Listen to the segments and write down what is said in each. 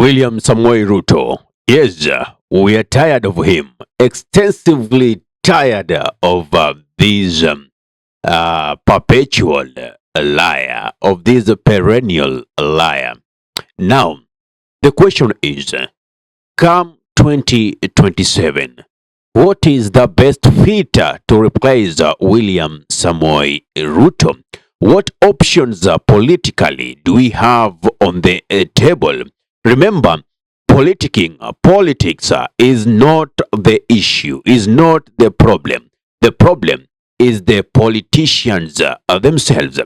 William Samoei Ruto. Yes, we are tired of him. Extensively tired of this perpetual liar, of this perennial liar. Now, the question is, come 2027, what is the best fit to replace William Samoei Ruto? What options politically do we have on the table? Remember, politics is not the issue, is not the problem. The problem is the politicians themselves.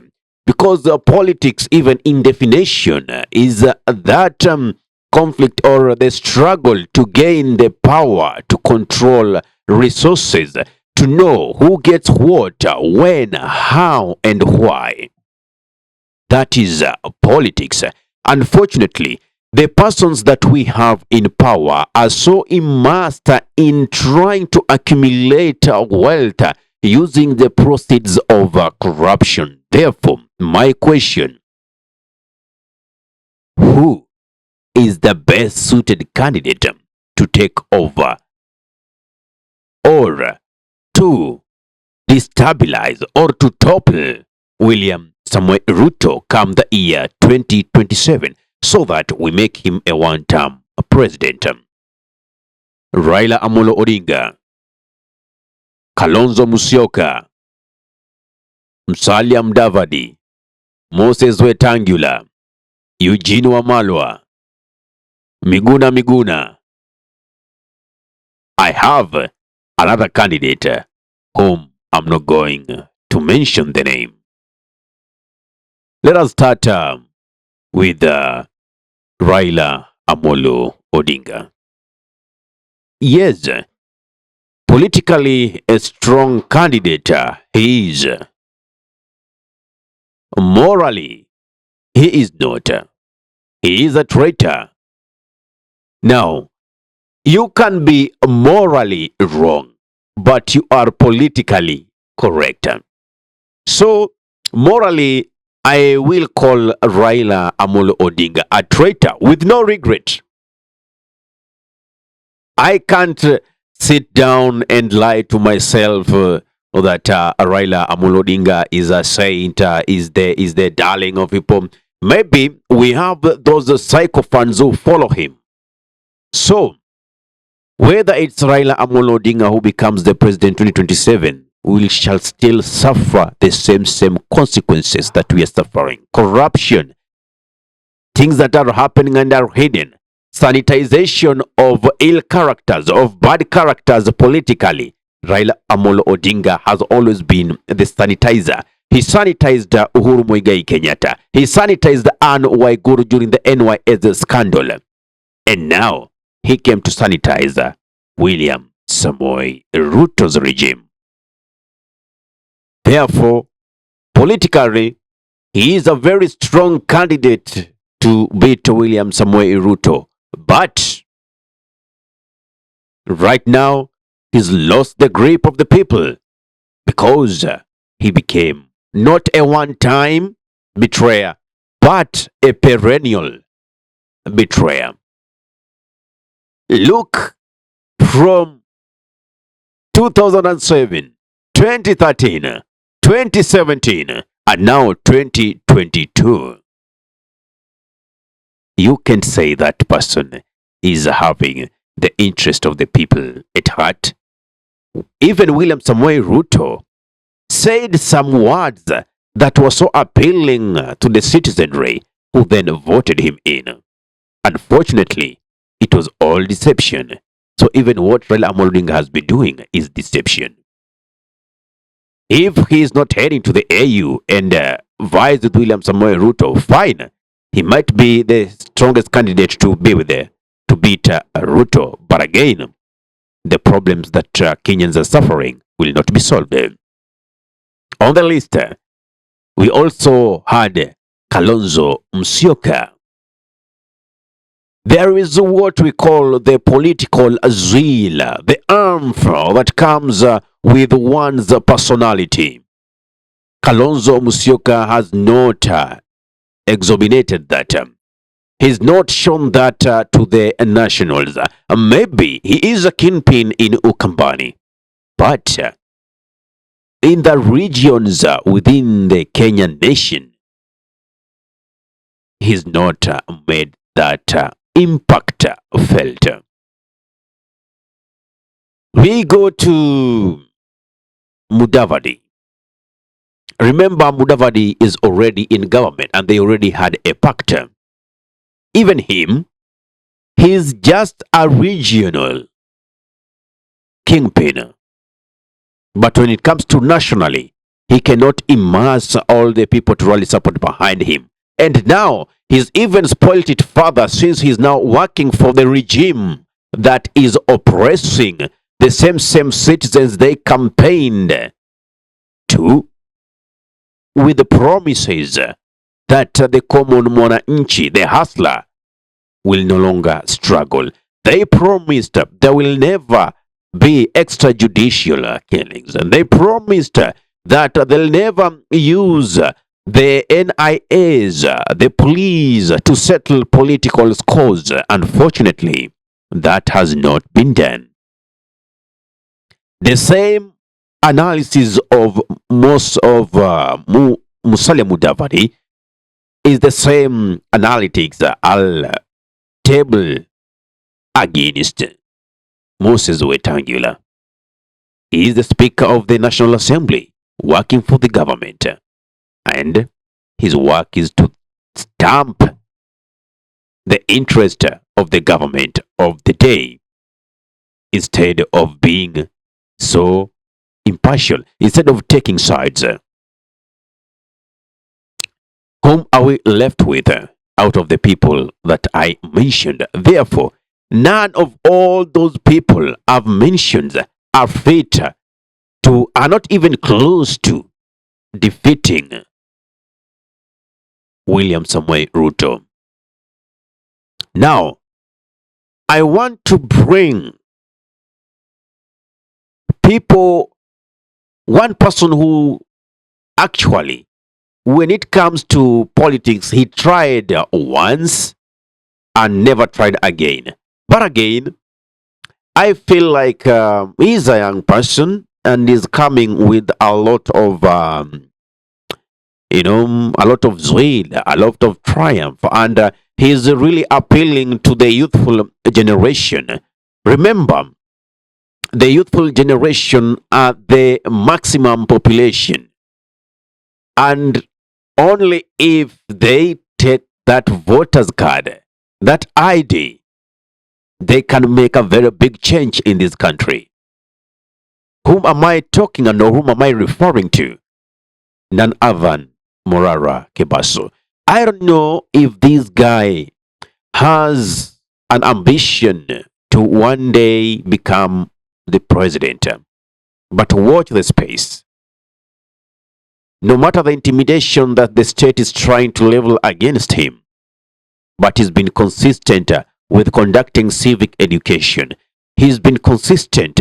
Because politics, even in definition, is that conflict or the struggle to gain the power to control resources, to know who gets what, when, how, and why. That is politics. Unfortunately, the persons that we have in power are so immersed in trying to accumulate wealth using the proceeds of corruption. Therefore, my question: who is the best suited candidate to take over or to destabilize or to topple William Samoei Ruto come the year 2027, so that we make him a one-term president? Raila Amolo Odinga, Kalonzo Musyoka, Musalia Mudavadi, Moses Wetangula, Eugene Wamalwa, Miguna. I have another candidate whom I'm not going to mention the name. Let us start with Raila Amolo Odinga. Yes, politically a strong candidate he is. Morally, he is not. He is a traitor. Now, you can be morally wrong, but you are politically correct. So, morally, I will call Raila Amolo Odinga a traitor with no regret. I can't sit down and lie to myself that Raila Amolo Odinga is a saint, is the darling of people. Maybe we have those sycophants who follow him. So, whether it's Raila Amolo Odinga who becomes the president 2027, we shall still suffer the same consequences that we are suffering. Corruption, things that are happening and are hidden, sanitization of ill characters, of bad characters politically. Raila Amolo Odinga has always been the sanitizer. He sanitized Uhuru Muigai Kenyatta. He sanitized Anne Waiguru during the NYS scandal. And now, he came to sanitize William Samoei Ruto's regime. Therefore, politically, he is a very strong candidate to beat William Samoei Ruto. But right now, he's lost the grip of the people because he became not a one-time betrayer, but a perennial betrayer. Look, from 2007, 2013, 2017, and now 2022. You can say that person is having the interest of the people at heart. Even William Samoei Ruto said some words that were so appealing to the citizenry who then voted him in. Unfortunately, it was all deception. So even what Raila Amolo Odinga has been doing is deception. If he is not heading to the AU and vies with William Samoei Ruto, fine. He might be the strongest candidate to be with to beat Ruto. But again, the problems that Kenyans are suffering will not be solved. On the list, we also had Kalonzo Musyoka. There is what we call the political zeal, the oomph that comes with one's personality. Kalonzo Musyoka has not exorbitant that. He's not shown that to the nationals. Maybe he is a kingpin in Ukambani, but in the regions within the Kenyan nation, he's not made that impact felt. We go to Mudavadi. Remember, Mudavadi is already in government and they already had a pact. Even him, he's just a regional kingpin. But when it comes to nationally, he cannot immerse all the people to rally support behind him. And now he's even spoiled it further since he's now working for the regime that is oppressing the same citizens they campaigned to with the promises that the common mwananchi, the hustler, will no longer struggle. They promised there will never be extrajudicial killings, and they promised that they'll never use the NIAs, the police, to settle political scores. Unfortunately, that has not been done. The same analysis of most of Musalia Mudavadi is the same analytics I'll table against Moses Wetangula. He is the Speaker of the National Assembly, working for the government, and his work is to stamp the interest of the government of the day instead of being so impartial, instead of taking sides. Whom are we left with out of the people that I mentioned? Therefore, none of all those people I've mentioned are fit to, are not even close to defeating William Samoei Ruto. Now, I want to bring people, one person who actually, when it comes to politics, he tried once and never tried again. But again, I feel like he's a young person and is coming with a lot of, a lot of zeal, a lot of triumph, and he's really appealing to the youthful generation. Remember, the youthful generation are the maximum population, and only if they take that voter's card, that ID, they can make a very big change in this country. Whom am I talking and whom am I referring to? None other than Morara Kebaso. I don't know if this guy has an ambition to one day become the president, but watch the space. No matter the intimidation that the state is trying to level against him, but he's been consistent with conducting civic education. He's been consistent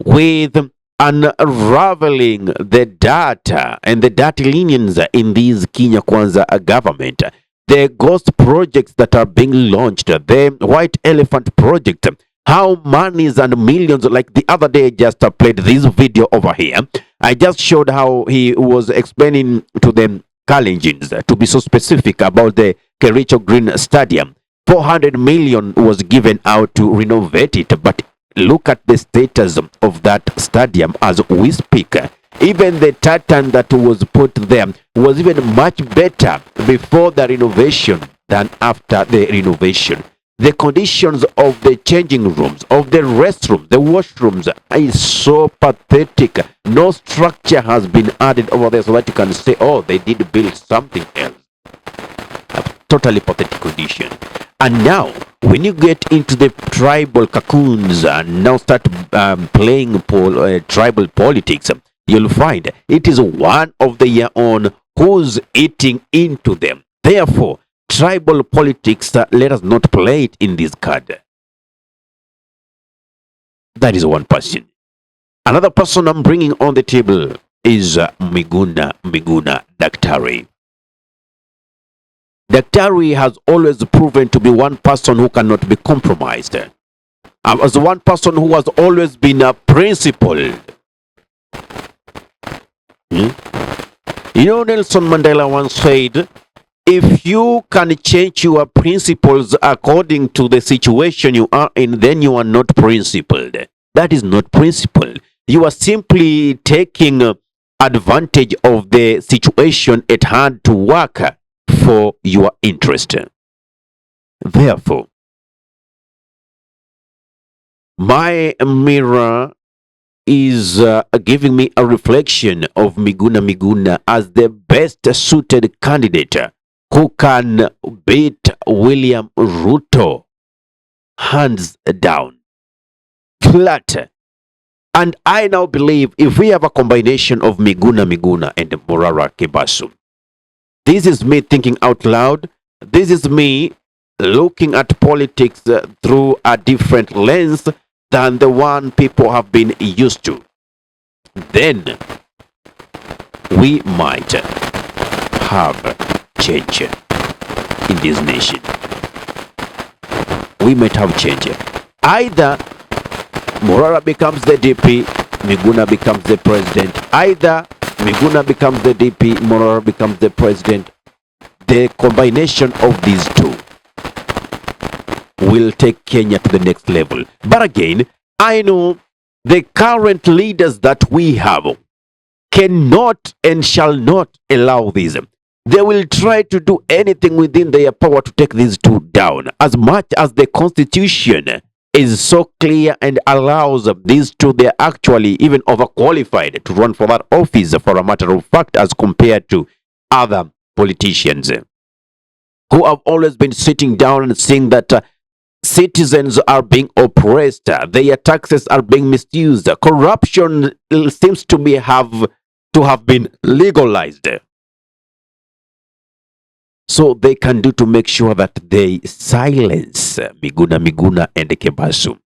with unraveling the data and the dirty lenience in these Kenya Kwanza government. The ghost projects that are being launched, the white elephant project, how monies and millions, like the other day, just played this video over here. I just showed how he was explaining to the Kalenjins, to be so specific, about the Kericho Green Stadium. 400 million was given out to renovate it, but look at the status of that stadium as we speak. Even the tartan that was put there was even much better before the renovation than after the renovation. The conditions of the changing rooms, of the restrooms, the washrooms is so pathetic. No structure has been added over there so that you can say, oh, they did build something else. A totally pathetic condition. And now, when you get into the tribal cocoons and now start playing tribal politics, you'll find it is one of the year on who's eating into them. Therefore, tribal politics, let us not play it in this card. That is one person. Another person I'm bringing on the table is Miguna Daktari. Daktari has always proven to be one person who cannot be compromised. As one person who has always been a principled. You know, Nelson Mandela once said, if you can change your principles according to the situation you are in, then you are not principled. That is not principled. You are simply taking advantage of the situation at hand to work for your interest. Therefore, my mirror is giving me a reflection of Miguna Miguna as the best suited candidate who can beat William Ruto hands down, flat. And I now believe if we have a combination of Miguna Miguna and Morara Kebasu, this is me thinking out loud. This is me looking at politics through a different lens than the one people have been used to. Then we might have change in this nation. We might have change. Either Morara becomes the DP, Miguna becomes the president. Either Miguna becomes the DP, Morara becomes the president. The combination of these two will take Kenya to the next level. But again, I know the current leaders that we have cannot and shall not allow this. They will try to do anything within their power to take these two down. As much as the constitution is so clear and allows these two, they're actually even overqualified to run for that office, for a matter of fact, as compared to other politicians who have always been sitting down and saying that citizens are being oppressed, their taxes are being misused, corruption seems to have been legalized. So they can do to make sure that they silence Miguna Miguna and Kebasu.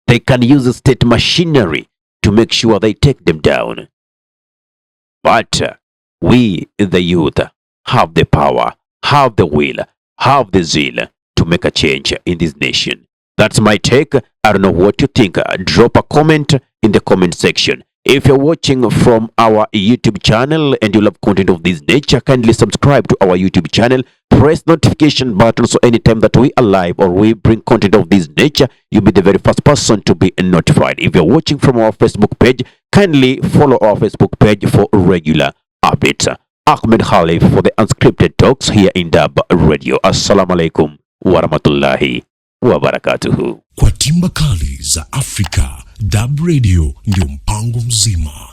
They can use state machinery to make sure they take them down. But we, the youth, have the power, have the will, have the zeal to make a change in this nation. That's my take. I don't know what you think. Drop a comment in the comment section. If you're watching from our YouTube channel and you love content of this nature, kindly subscribe to our YouTube channel. Press notification button so anytime that we are live or we bring content of this nature, you'll be the very first person to be notified. If you're watching from our Facebook page, kindly follow our Facebook page for regular updates. Ahmed Khalif for the unscripted talks here in Dab Radio. Assalamu alaikum wa rahmatullahi wa barakatuhu. Kwa timba kali za Afrika, Dab Radio ndio mpango mzima.